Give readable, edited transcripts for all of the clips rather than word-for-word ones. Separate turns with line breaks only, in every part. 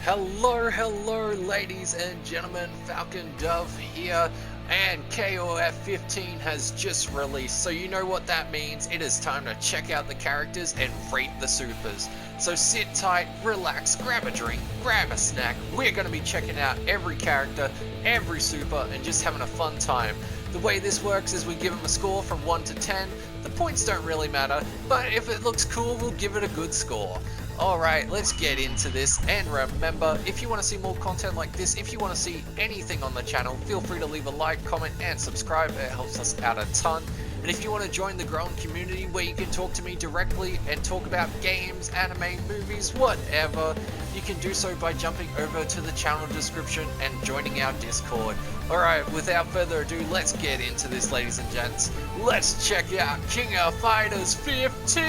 Hello ladies and gentlemen, Falcon Dove here, and KOF 15 has just released, so you know what that means. It is time to check out the characters and rate the supers. So sit tight, relax, grab a drink, grab a snack. We're going to be checking out every character, every super, and just having a fun time. The way this works is we give them a score from 1 to 10. The points don't really matter, but if it looks cool, we'll give it a good score. Alright, let's get into this, and remember, if you want to see more content like this, if you want to see anything on the channel, feel free to leave a like, comment, and subscribe. It helps us out a ton. And if you want to join the growing community where you can talk to me directly and talk about games, anime, movies, whatever, you can do so by jumping over to the channel description and joining our Discord. Alright, without further ado, let's get into this, ladies and gents. Let's check out King of Fighters 15!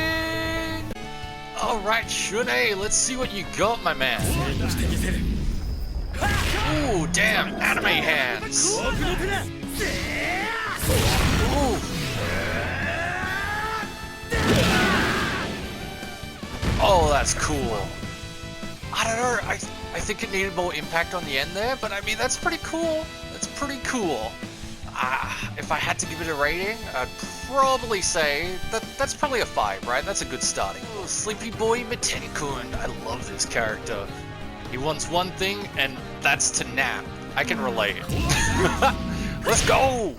Alright, Shiranui, let's see what you got, my man. Ooh, damn, anime hands. Ooh. Oh, that's cool. I don't know, I think it needed more impact on the end there, but I mean, that's pretty cool. That's pretty cool. If I had to give it a rating, I'd probably say that's probably a 5, right? That's a good starting. Oh, Sleepy Boy Miteni-kun. I love this character. He wants one thing, and that's to nap. I can relate. Let's go!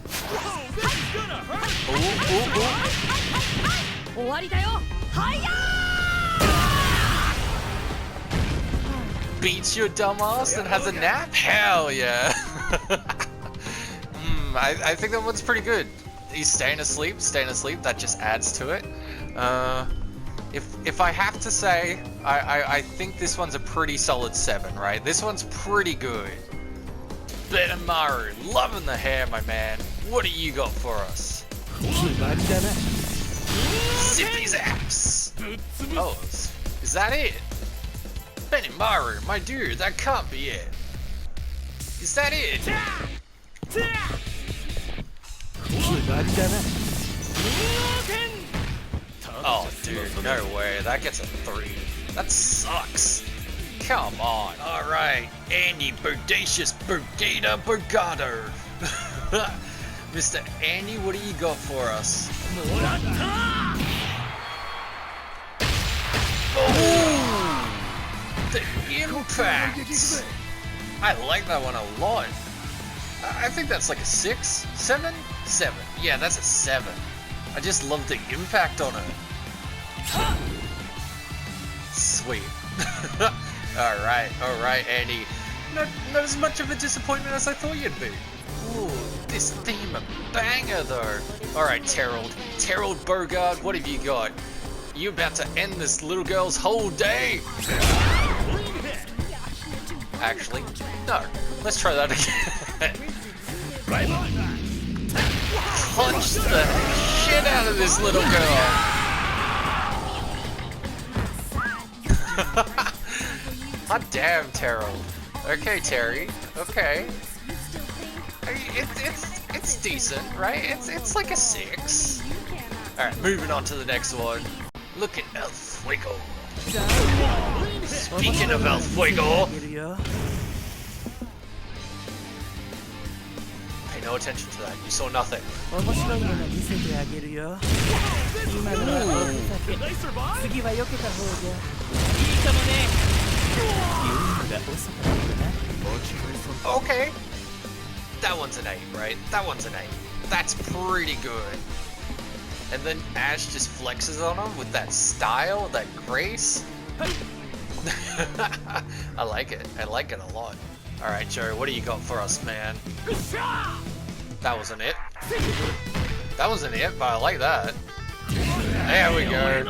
Beats your dumbass and has a nap? Hell yeah! I think that one's pretty good. He's staying asleep, that just adds to it. If I have to say, I think this one's a pretty solid 7, right? This one's pretty good. Benamaru, loving the hair, my man. What do you got for us? Zippy zaps! Oh, is that it? Benamaru, my dude, that can't be it. Is that it? Oh dude, no way, that gets a 3. That sucks. Come on. Alright, Andy Bodacious Bogata Bogado. Mr. Andy, what do you got for us? Oh, the impact! I like that one a lot. I think that's like a 6? 7? 7. Yeah, that's a 7. I just love the impact on it. Sweet. Alright, Andy. Not as much of a disappointment as I thought you'd be. Ooh, this theme a banger though. Alright, Terrell Bogard, what have you got? You about to end this little girl's whole day? Actually, no. Let's try that again. Punch the shit out of this little girl. Hot damn, Terrell. Okay, Terry. Okay. It's decent, right? It's like a 6. All right, moving on to the next one. Look at El Fuego. Speaking of El Fuego. No attention to that. You saw nothing. Okay. That one's an 8, right? That one's an 8. That's pretty good. And then Ash just flexes on him with that style, that grace. I like it. I like it a lot. Alright, Joe, what do you got for us, man? That wasn't it. That wasn't it, but I like that. There we go.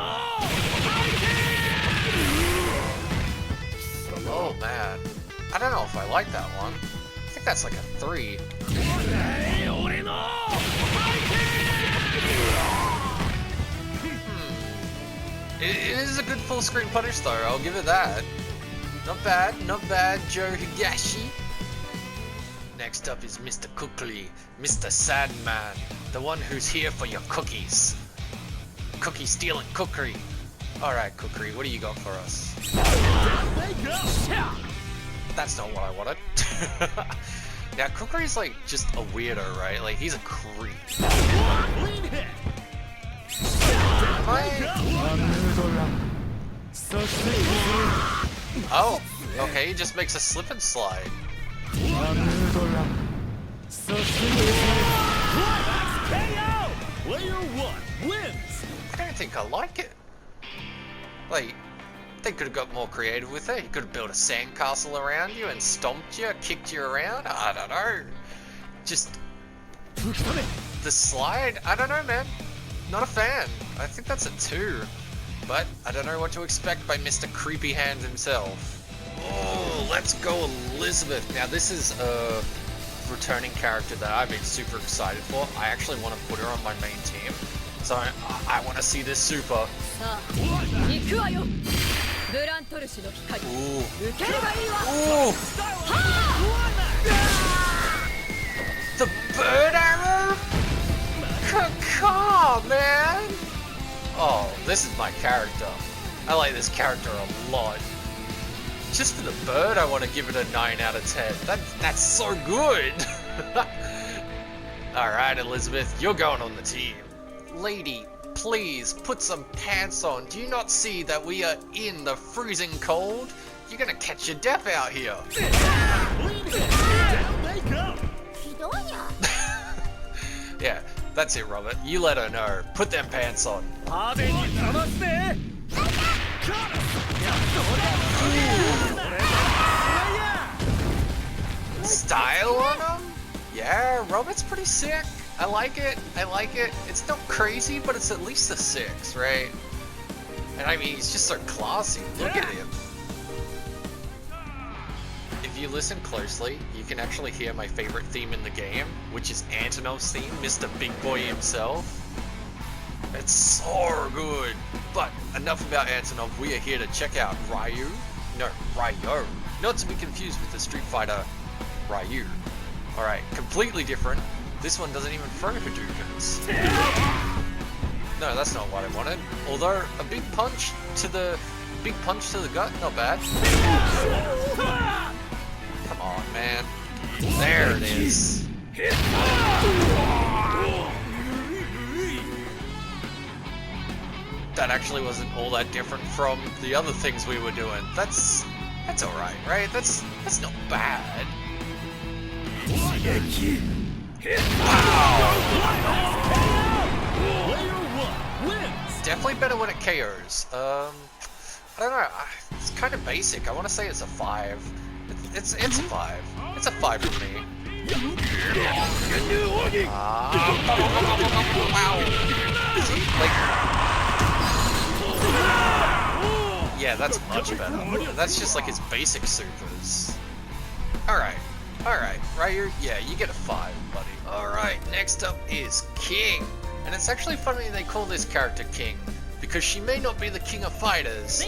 Oh, man. I don't know if I like that one. I think that's like a 3. It is a good full screen punish though, I'll give it that. Not bad, Joe Higashi. Next up is Mr. Cookley, Mr. Sandman, the one who's here for your cookies. Cookie stealing cookery. Alright, Cookery, what do you got for us? That's not what I wanted. Now, Cookley's like just a weirdo, right? Like, he's a creep. Oh, okay, he just makes a slip and slide. I don't think I like it. Like, they could have got more creative with it. You could have built a sandcastle around you and stomped you, kicked you around. I don't know. Just the slide. I don't know, man. Not a fan. I think that's a 2. But I don't know what to expect by Mr. Creepy Hand himself. Oh, let's go Elizabeth. Now this is a returning character that I've been super excited for. I actually want to put her on my main team. So I want to see this super. Ooh. Ooh. The bird arrow? Caw, man! Oh, this is my character. I like this character a lot. Just for the bird, I want to give it a 9 out of 10. That's so good! Alright, Elizabeth, you're going on the team. Lady, please, put some pants on. Do you not see that we are in the freezing cold? You're gonna catch your death out here. Yeah, that's it, Robert. You let her know. Put them pants on. Style on them? Yeah, Robert's pretty sick. I like it. I like it. It's not crazy, but it's at least a 6, right? And I mean, he's just so classy. Look at him. If you listen closely, you can actually hear my favorite theme in the game, which is Antonov's theme, Mr. Big Boy himself. It's so good. But enough about Antonov. We are here to check out Ryu. No, Ryo. Not to be confused with the Street Fighter Ryu. Alright, completely different. This one doesn't even throw Hadoukens. No, that's not what I wanted. Although a big punch to the gut, not bad. Come on, man. There it is. That actually wasn't all that different from the other things we were doing. That's alright, right? That's not bad. Wow. Definitely better when it KOs. I don't know. It's kind of basic. I want to say it's a 5. It's a 5. It's a 5 for me. Wow. Yeah, that's much better. That's just like his basic supers. Alright, Ryu, yeah, you get a 5, buddy. Alright, next up is King. And it's actually funny they call this character King, because she may not be the king of fighters,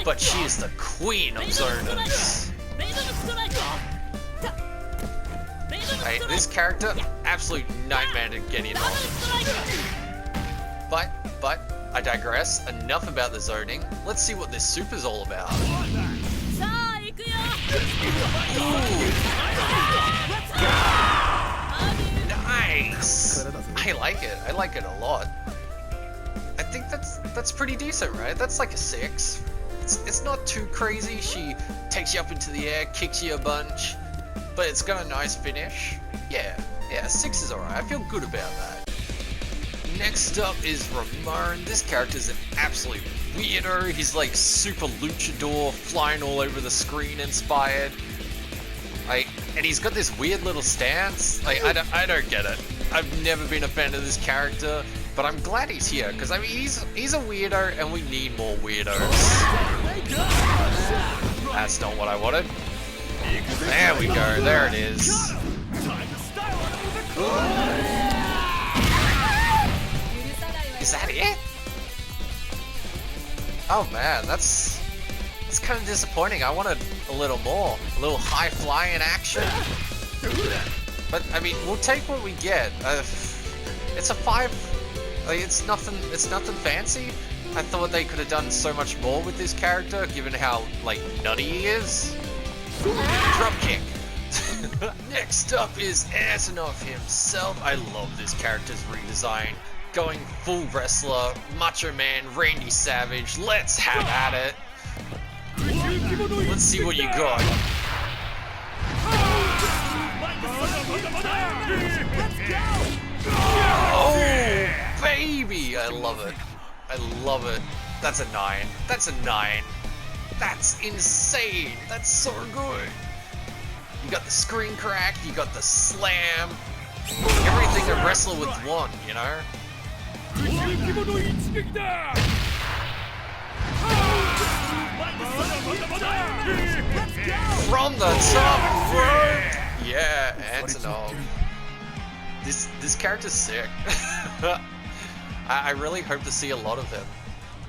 but she is the queen of zoners. Right, this character, absolute nightmare to get in on. But, I digress. Enough about the zoning. Let's see what this super's all about. Nice! I like it. I like it a lot. I think that's pretty decent, right? That's like a 6. It's not too crazy. She takes you up into the air, kicks you a bunch, but it's got a nice finish. Yeah, 6 is alright. I feel good about that. Next up is Ramon. This character's an absolute weirdo. He's like super luchador, flying all over the screen inspired. And he's got this weird little stance. I don't get it. I've never been a fan of this character, but I'm glad he's here, because I mean he's a weirdo and we need more weirdos. That's not what I wanted. There we go, there it is. Is that it? Oh man, that's kind of disappointing. I wanted a little more, a little high flying action. But I mean, we'll take what we get. It's a 5. Like, it's nothing fancy. I thought they could have done so much more with this character, given how like nutty he is. drop kick. Next up is Athena himself. I love this character's redesign. Going full wrestler, Macho Man, Randy Savage. Let's have at it. Let's see what you got. Oh, baby! I love it. I love it. That's a 9. That's a 9. That's insane. That's so good. You got the screen crack, you got the slam. Everything a wrestler would want, you know? From the top rope! Yeah, Antonov. This character's sick. I really hope to see a lot of him.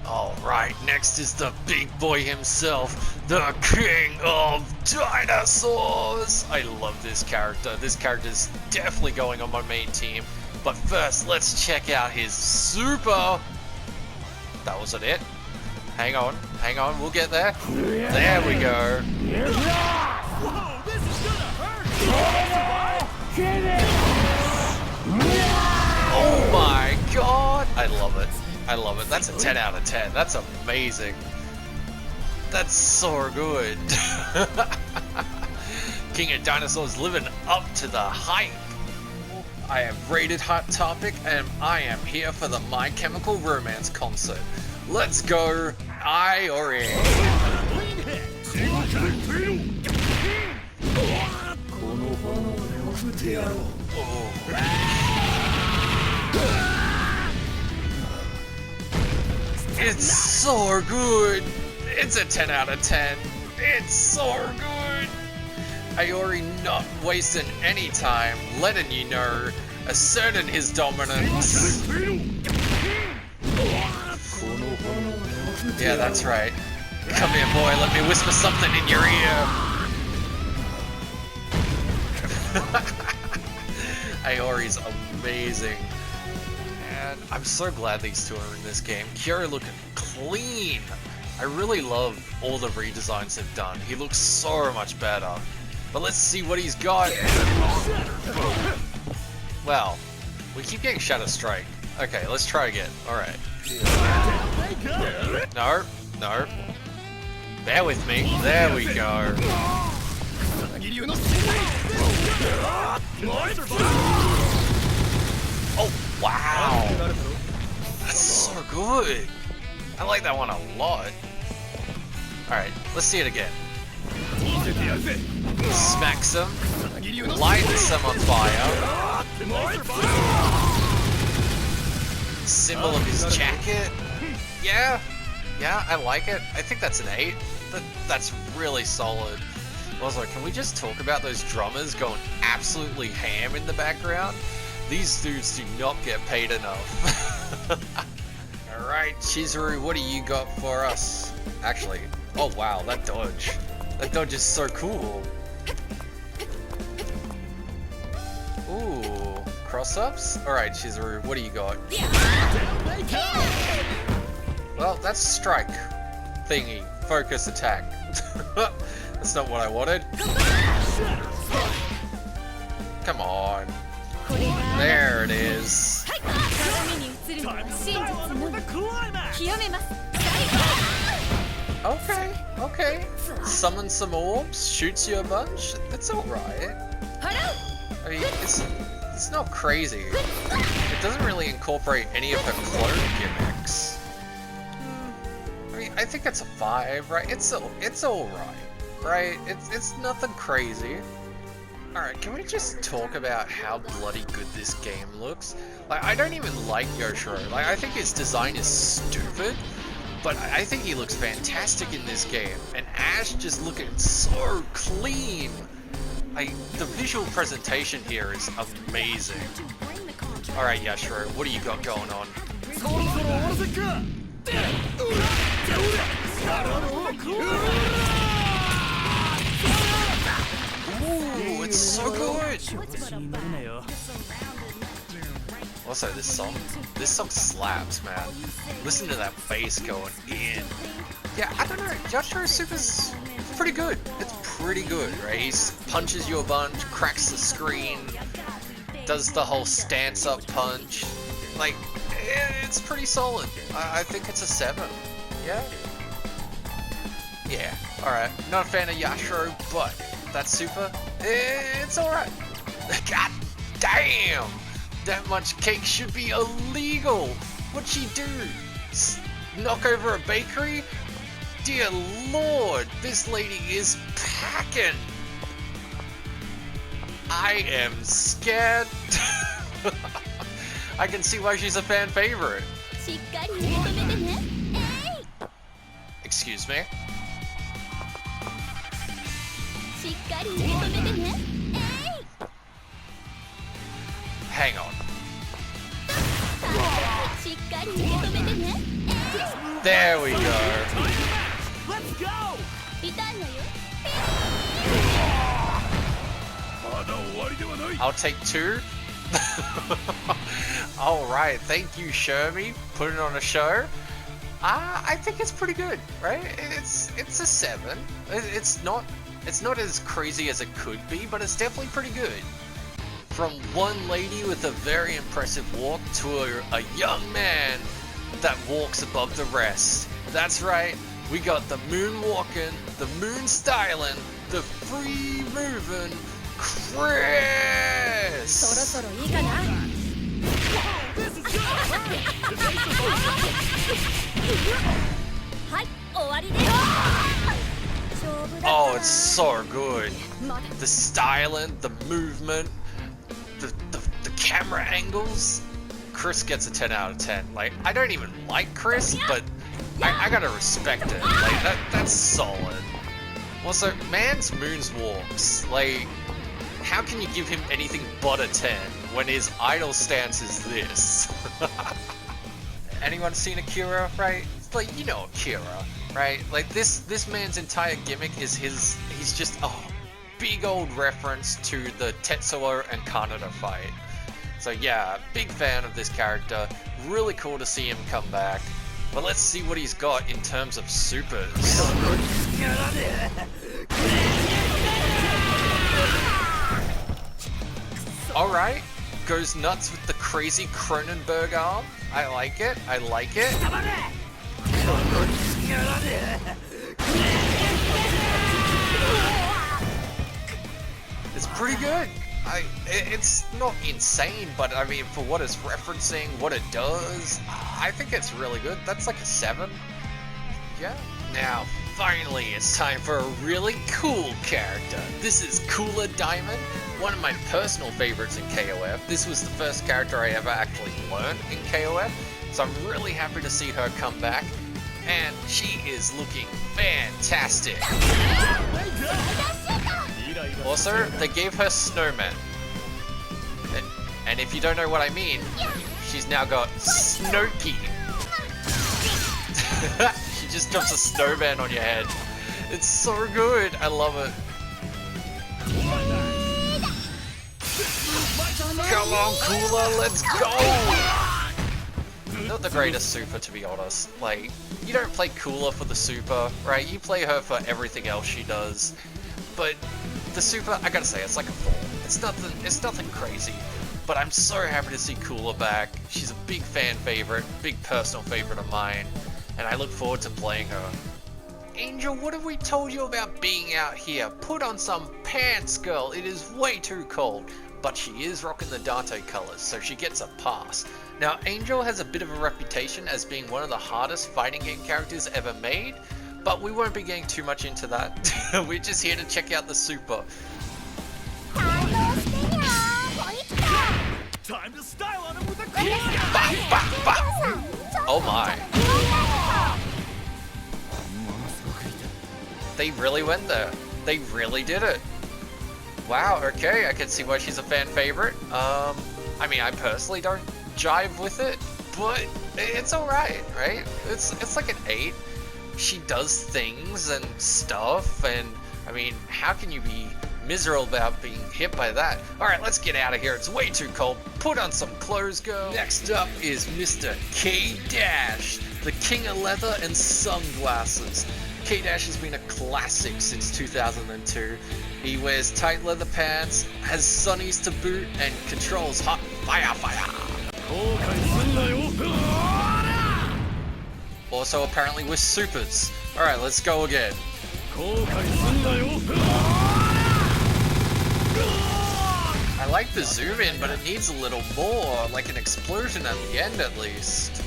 Alright, next is the big boy himself, the king of dinosaurs! I love this character. This character's definitely going on my main team. But first, let's check out his super. That wasn't it. Hang on, we'll get there. There we go.
Whoa, this is gonna hurt!
Oh my god! I love it. I love it. That's a 10 out of 10. That's amazing. That's so good. King of Dinosaurs living up to the hype. I have rated Hot Topic and I am here for the My Chemical Romance concert. Let's go, Yuri. It's so good. It's a 10 out of 10. It's so good. Yuri not wasting any time, letting you know, asserting his dominance. Yeah, that's right. Come here, boy, let me whisper something in your ear. Yuri's amazing. And I'm so glad these two are in this game. Kira looking clean. I really love all the redesigns they've done. He looks so much better. But let's see what he's got. Well, we keep getting Shadow Strike. Okay, let's try again. Alright. No, no. Bear with me. There we go. Oh, wow. That's so good. I like that one a lot. Alright, let's see it again. Smacks him. Lights him on fire. Symbol of his jacket. Yeah, I like it. I think that's an 8. That's really solid. Also, can we just talk about those drummers going absolutely ham in the background? These dudes do not get paid enough. Alright, Shizuru, what do you got for us? Actually, oh wow, that dodge. That dodge is so cool. Ooh, cross-ups? Alright, Shizuru, what do you got? Well, that's strike. Thingy. Focus attack. That's not what I wanted. Come on. There it is. Okay. Summon some orbs, shoots you a bunch. That's alright. I mean, it's not crazy. It doesn't really incorporate any of the clone gimmicks. I mean, I think it's a 5, right? It's alright, right? It's nothing crazy. Alright, can we just talk about how bloody good this game looks? Like, I don't even like Yoshiro. Like, I think his design is stupid, but I think he looks fantastic in this game. And Ash just looking so clean. Like, the visual presentation here is amazing. Alright, Yoshiro, what do you got going on? Ooh, it's so good! Also, this song slaps, man. Listen to that bass going in. Yeah, I don't know, Yoshiro's Super's pretty good. It's pretty good, right? He punches you a bunch, cracks the screen, does the whole stance-up punch. Like, it's pretty solid. I think it's a 7. Yeah? Yeah, alright. Not a fan of Yashiro, but that super, it's alright. God damn! That much cake should be illegal! What'd she do? Knock over a bakery? Dear lord, this lady is packing! I am scared. I can see why she's a fan favorite. Excuse me? Hang on. There we go.
Let's go!
I'll take 2. Alright, thank you, Shermie. Put it on a show. I think it's pretty good, right? It's a 7. It's not as crazy as it could be, but it's definitely pretty good. From one lady with a very impressive walk to a young man that walks above the rest. That's right, we got the moon walking, the moon styling, the free moving Chris!
This is good!
Oh, it's so good. The styling, the movement, the camera angles. Chris gets a 10 out of 10. Like, I don't even like Chris, but I gotta respect it. Like, that's solid. Also, man's moons walks. Like, how can you give him anything but a 10 when his idol stance is this? Anyone seen Akira, right? Like, you know Akira, right? Like, this man's entire gimmick is he's just a big old reference to the Tetsuo and Kaneda fight. So yeah, big fan of this character. Really cool to see him come back. But let's see what he's got in terms of supers. Alright, goes nuts with the crazy Cronenberg arm. I like it, I like it. It's pretty good. It's not insane, but I mean, for what it's referencing, what it does, I think it's really good. That's like a 7. Yeah. Now, finally, it's time for a really cool character. This is Cooler Diamond, one of my personal favorites in KOF. This was the first character I ever actually learned in KOF, so I'm really happy to see her come back. And she is looking fantastic. Also, they gave her snowmen. And if you don't know what I mean, she's now got Snowkey. She just drops a snowman on your head. It's so good. I love it. Come on, Cooler, let's go! Not the greatest super, to be honest. Like, you don't play Cooler for the super, right? You play her for everything else she does. But the super, I gotta say, it's like a 4. It's nothing crazy. But I'm so happy to see Cooler back. She's a big fan favorite, big personal favorite of mine, and I look forward to playing her. Angel, what have we told you about being out here? Put on some pants, girl. It is way too cold. But she is rocking the Dante colors, so she gets a pass. Now, Angel has a bit of a reputation as being one of the hardest fighting game characters ever made, but we won't be getting too much into that. We're just here to check out the super.
Time to style on him with a
Oh my. They really went there. They really did it. Wow, okay, I can see why she's a fan favorite. I mean, I personally don't jive with it, but it's alright, right? It's like an 8. She does things and stuff, and I mean, how can you be miserable about being hit by that? Alright, let's get out of here. It's way too cold. Put on some clothes, girl. Next up is Mr. KDash, the king of leather and sunglasses. KDash has been a classic since 2002. He wears tight leather pants, has sunnies to boot, and controls hot fire. Also apparently with supers. Alright, let's go again. I like the zoom in, but it needs a little more, like an explosion at the end at least.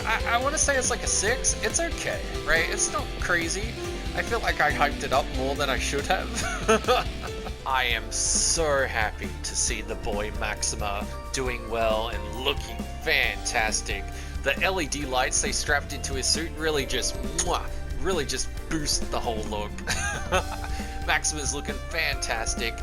I want to say it's like a 6. It's okay, right? It's not crazy. I feel like I hyped it up more than I should have. I am so happy to see the boy Maxima doing well and looking fantastic. The LED lights they strapped into his suit really just boost the whole look. Maxima's looking fantastic.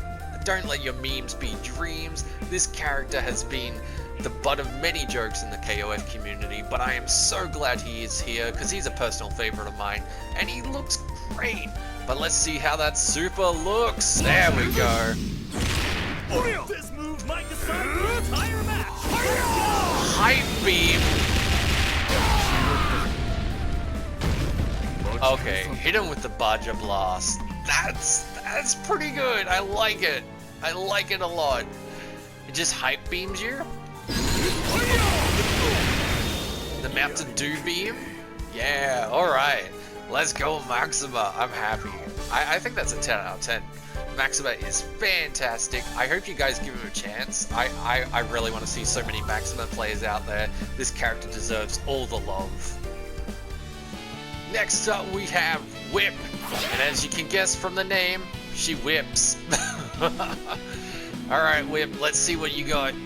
Don't let your memes be dreams. This character has been the butt of many jokes in the KOF community, but I am so glad he is here because he's a personal favorite of mine and he looks great. But let's see how that super looks. There we go.
This move might decide the entire match.
Hype beam. Okay, hit him with the Baja Blast. That's pretty good. I like it. I like it a lot. It just hype beams you. The Mountain Dew beam. Yeah. All right. Let's go, Maxima. I'm happy. I think that's a 10 out of 10. Maxima is fantastic. I hope you guys give him a chance. I really want to see so many Maxima players out there. This character deserves all the love. Next up we have Whip. And as you can guess from the name, she whips. Alright, Whip, let's see what you got. Ooh,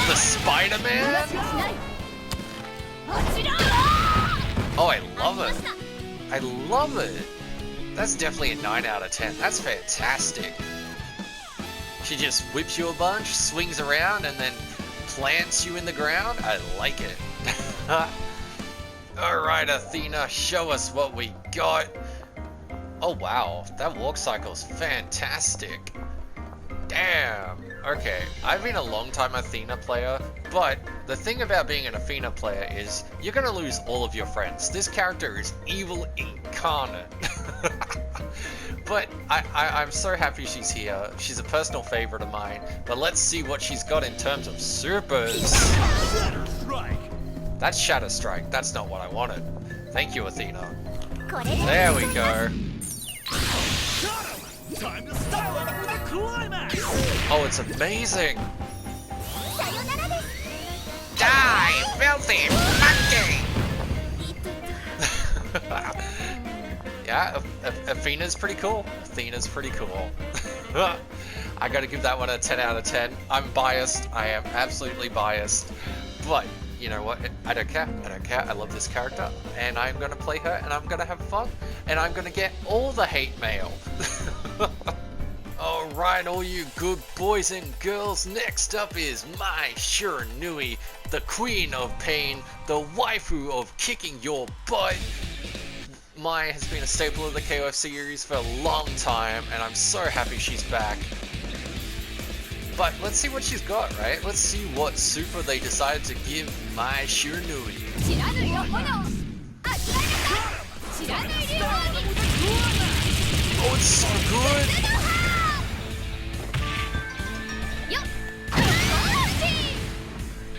the Spider-Man? Oh, I love it. I love it. That's definitely a 9 out of 10. That's fantastic. She just whips you a bunch, swings around, and then plants you in the ground. I like it. Alright, Athena, show us what we got. Oh wow, that walk cycle is fantastic. Damn. Okay, I've been a long time Athena player, but the thing about being an Athena player is you're gonna lose all of your friends. This character is evil incarnate. But I'm so happy she's here. She's a personal favorite of mine. But let's see what she's got in terms of supers.
Shatter Strike.
That's Shatter Strike. That's not what I wanted. Thank you, Athena. There we go.
Got him. Time to style it for the climax.
Oh, it's amazing. Die, filthy monkey! Yeah, Athena's pretty cool. Athena's pretty cool. I gotta give that one a 10 out of 10. I'm biased. I am absolutely biased. But, you know what? I don't care. I don't care. I love this character. And I'm gonna play her and I'm gonna have fun. And I'm gonna get all the hate mail. Alright, all you good boys and girls, next up is my Shiranui, the queen of pain, the waifu of kicking your butt. Mai has been a staple of the KOF series for a long time, and I'm so happy she's back. But let's see what she's got, right? Let's see what super they decided to give my Shiranui. Oh, it's so good!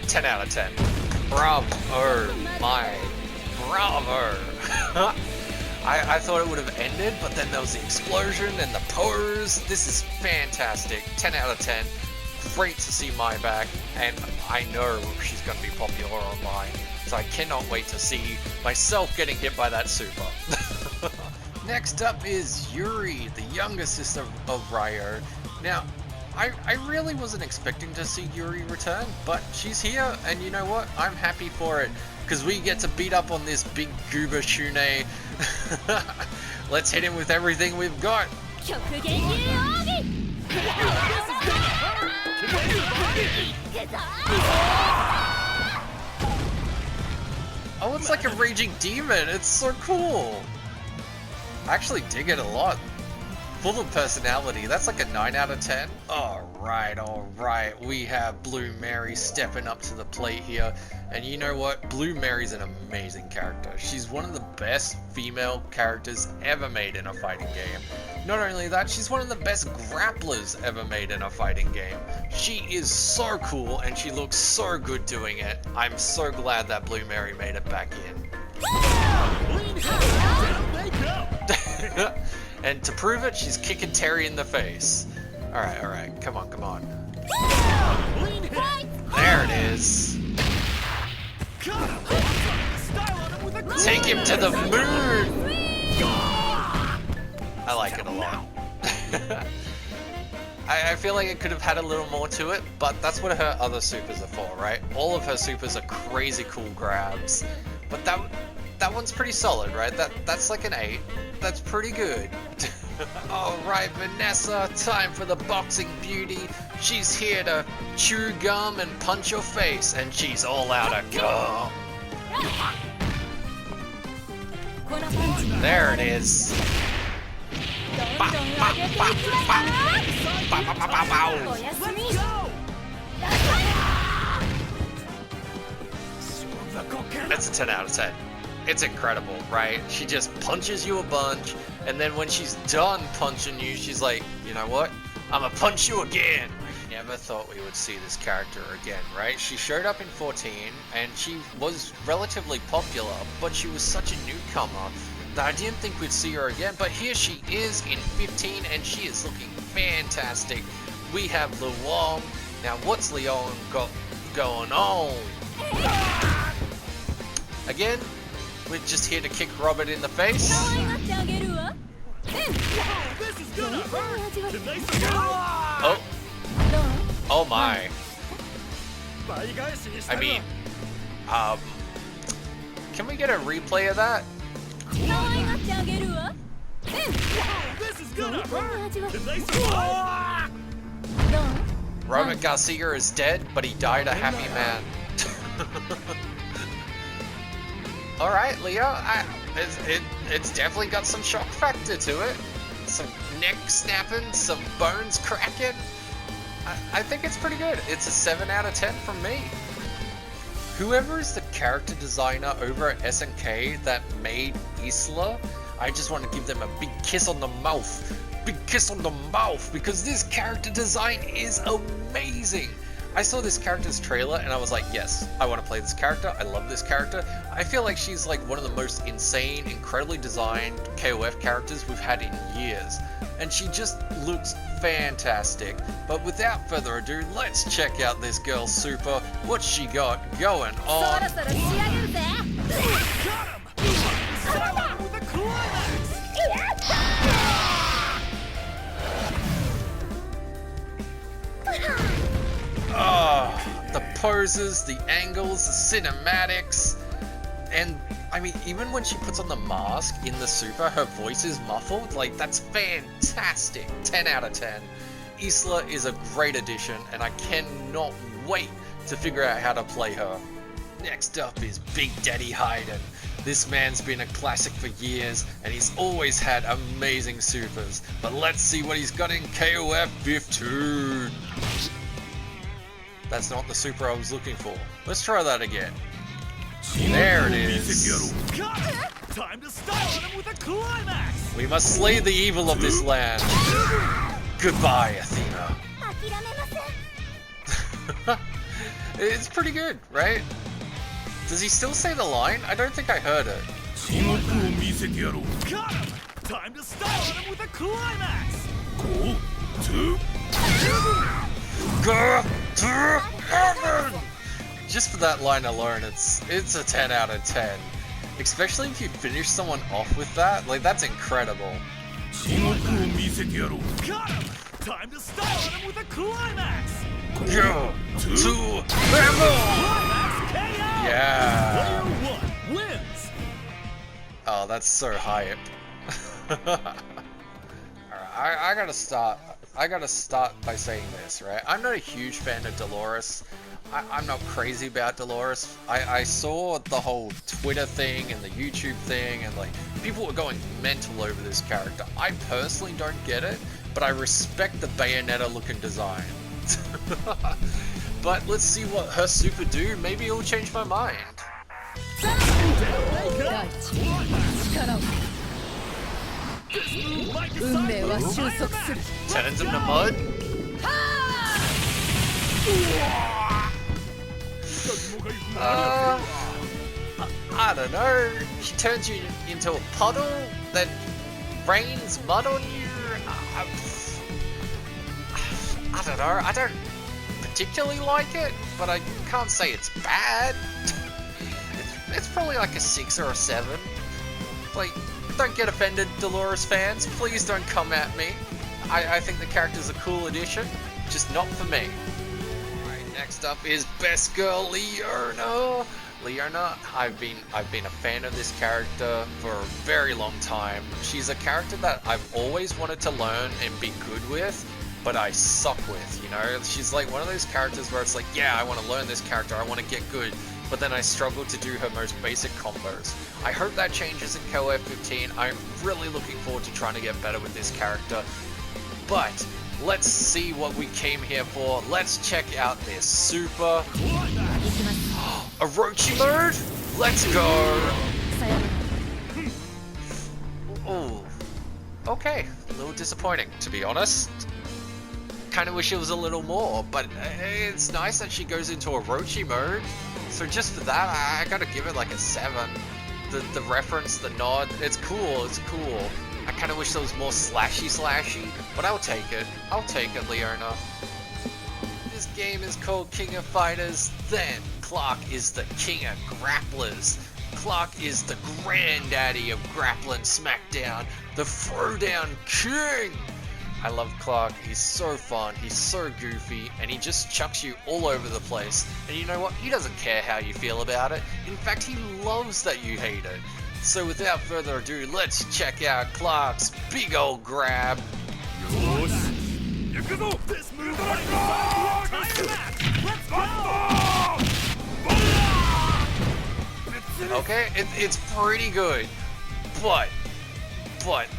10 out of 10. Bravo, Mai. Bravo! I thought it would have ended, but then there was the explosion and the pose. This is fantastic. 10 out of 10. Great to see Mai back, and I know she's going to be popular online, so I cannot wait to see myself getting hit by that super. Next up is Yuri, the younger sister of Ryo. Now, I really wasn't expecting to see Yuri return, but she's here, and you know what? I'm happy for it. Because we get to beat up on this big goober Shune. Let's hit him with everything we've got. Oh, it's like a raging demon. It's so cool. I actually dig it a lot. full of personality. That's like a 9 out of 10. Alright. We have Blue Mary stepping up to the plate here. And you know what? Blue Mary's an amazing character. She's one of the best female characters ever made in a fighting game. Not only that, she's one of the best grapplers ever made in a fighting game. She is so cool and she looks so good doing it. I'm so glad that Blue Mary made it back in. And to prove it, she's kicking Terry in the face. Alright, come on. There it is. Take him to the moon! I like it a lot. I feel like it could have had a little more to it, but that's what her other supers are for, right? All of her supers are crazy cool grabs. But that one's pretty solid, right? That's like an 8. That's pretty good. Alright, Vanessa, time for the boxing beauty. She's here to chew gum and punch your face, and she's all out of gum. There it is. That's a 10 out of 10. It's incredible, right? She just punches you a bunch, and then when she's done punching you, she's like, you know what? I'ma punch you again. Never thought we would see this character again, right? She showed up in 14, and she was relatively popular, but she was such a newcomer that I didn't think we'd see her again. But here she is in 15, and she is looking fantastic. We have Luang. Now, what's Luang got going on? Again, we're just here to kick Robert in the face. Oh. Oh my. I mean, can we get a replay of that? Robert Garcia is dead, but he died a happy man. Alright, Leo, it's definitely got some shock factor to it. Some neck snapping, some bones cracking. I think it's pretty good. It's a 7 out of 10 from me. Whoever is the character designer over at SNK that made Isla, I just want to give them a big kiss on the mouth. Big kiss on the mouth, because this character design is amazing. I saw this character's trailer and I was like, yes, I want to play this character. I love this character. I feel like she's like one of the most insane, incredibly designed KOF characters we've had in years. And she just looks fantastic. But without further ado, let's check out this girl's super. What's she got going on? The poses, the angles, the cinematics, and I mean, even when she puts on the mask in the super, her voice is muffled. Like, that's fantastic. 10 out of 10. Isla is a great addition, and I cannot wait to figure out how to play her. Next up is Big Daddy Hayden. This man's been a classic for years, and he's always had amazing supers. But let's see what he's got in KOF 15. That's not the super I was looking for. Let's try that again. There it is.
Time to style him with a climax.
We must slay the evil of this land. Goodbye, Athena. It's pretty good, right? Does he still say the line? I don't think I heard it.
Got him. Time to style him with a climax.
Go to heaven! Just for that line alone, it's a 10 out of 10. Especially if you finish someone off with that, like, that's incredible.
Got him. Time to style him with a climax.
Go to heaven!
Climax KO.
Yeah.
Player 1 wins.
Oh, that's so hype. Alright, I gotta start by saying this, right? I'm not a huge fan of Dolores. I'm not crazy about Dolores. I saw the whole Twitter thing and the YouTube thing, and like People were going mental over this character. I personally don't get it, but I respect the Bayonetta looking design. But let's see what her super do. Maybe it'll change my mind. Turns him to mud. I don't know. She turns you into a puddle that rains mud on you. I don't know. I don't particularly like it, but I can't say it's bad. It's probably like a 6 or a 7. Like, don't get offended, Dolores fans. Please don't come at me. I think the character's a cool addition, just not for me. Alright, next up is Best Girl Leona. Leona, I've been a fan of this character for a very long time. She's a character that I've always wanted to learn and be good with, but I suck with, you know? She's like one of those characters where it's like, yeah, I want to learn this character, I want to get good, but then I struggle to do her most basic combos. I hope that changes in KOF 15. I'm really looking forward to trying to get better with this character. But let's see what we came here for. Let's check out this super. Orochi mode? Let's go! Ooh. Okay, a little disappointing, to be honest. Kind of wish it was a little more, but it's nice that she goes into Orochi mode. So just for that, I gotta give it like a 7. The reference, the nod, it's cool, it's cool. I kind of wish there was more slashy, but I'll take it. I'll take it, Leona. This game is called King of Fighters, then Clark is the King of Grapplers. Clark is the granddaddy of grappling smackdown, the throwdown king! I love Clark, he's so fun, he's so goofy, and he just chucks you all over the place. And you know what? He doesn't care how you feel about it. In fact, he loves that you hate it. So without further ado, let's check out Clark's big old grab.
This move let's go!
Okay, it's pretty good, but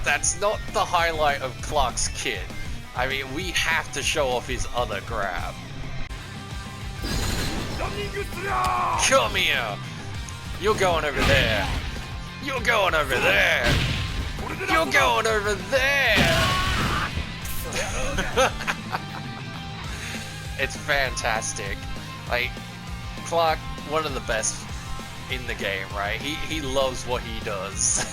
that's not the highlight of Clark's kit. I mean, we have to show off his other grab. Come here! You're going over there! You're going over there! You're going over there! It's fantastic. Like, Clark, one of the best in the game, right? He loves what he does.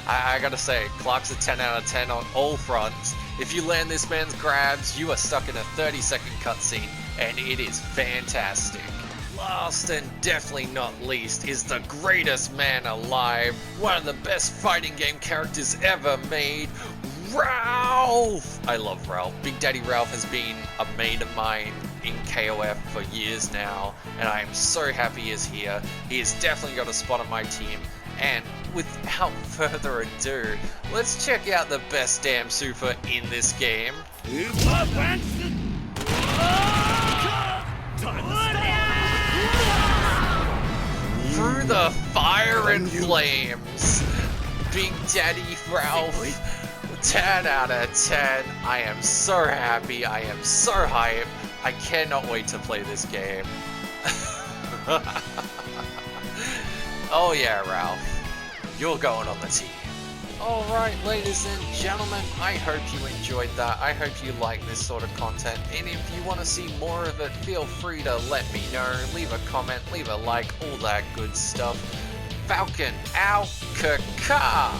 I gotta say, Clark's a 10 out of 10 on all fronts. If you land this man's grabs, you are stuck in a 30-second cutscene, and it is fantastic. Last and definitely not least is the greatest man alive, one of the best fighting game characters ever made, Ralph! I love Ralph. Big Daddy Ralph has been a main of mine in KOF for years now, and I am so happy he is here. He has definitely got a spot on my team, and without further ado, let's check out the best damn super in this game. Through the fire and flames, Big Daddy Ralph, 10 out of 10. I am so happy, I am so hyped. I cannot wait to play this game. Oh yeah, Ralph, you're going on the team. Alright, ladies and gentlemen, I hope you enjoyed that. I hope you like this sort of content, and if you want to see more of it, feel free to let me know. Leave a comment, leave a like, all that good stuff. Falcon out, Kaka!